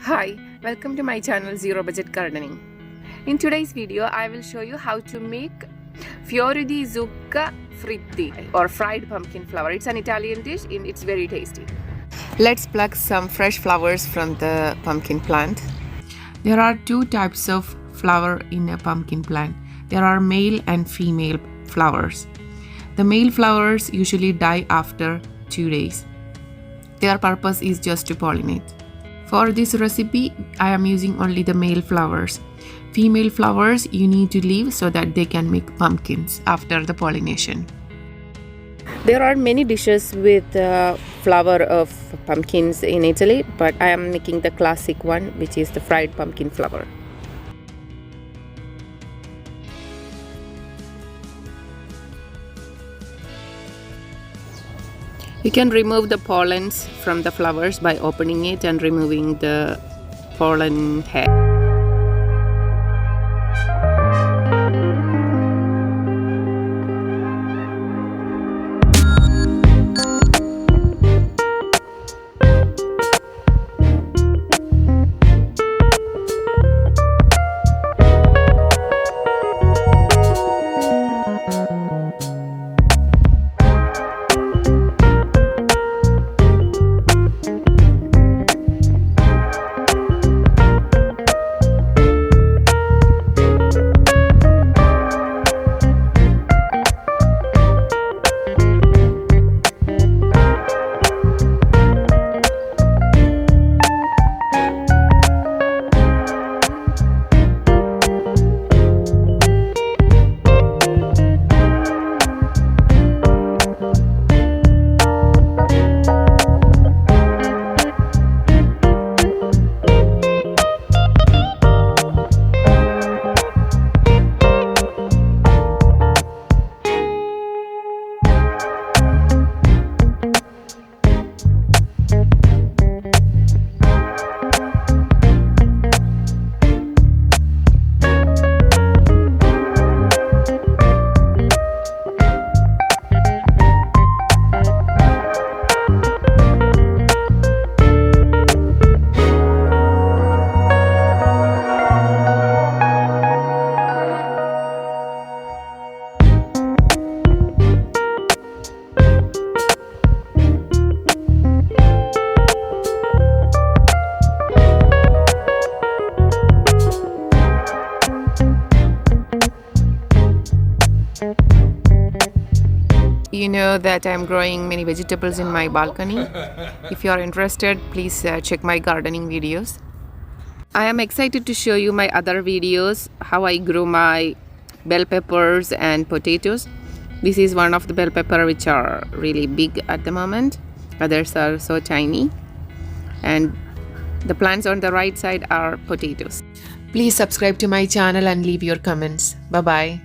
Hi, welcome to my channel Zero Budget Gardening. In today's video, I will show you how to make Fiori di Zucca fritti or fried pumpkin flower. It's an Italian dish and it's very tasty. Let's pluck some fresh flowers from the pumpkin plant. There are two types of flower in a pumpkin plant. There are male and female flowers. The male flowers usually die after 2 days. Their purpose is just to pollinate. For this recipe, I am using only the male flowers. Female flowers you need to leave so that they can make pumpkins after the pollination. There are many dishes with flower of pumpkins in Italy, but I am making the classic one, which is the fried pumpkin flower. You can remove the pollens from the flowers by opening it and removing the pollen head. You know that I'm growing many vegetables in my balcony. If you are interested, please check my gardening videos. I am excited to show you my other videos, how I grow my bell peppers and potatoes. This is one of the bell pepper which are really big at the moment. Others are so tiny. And the plants on the right side are potatoes. Please subscribe to my channel and leave your comments. Bye-bye.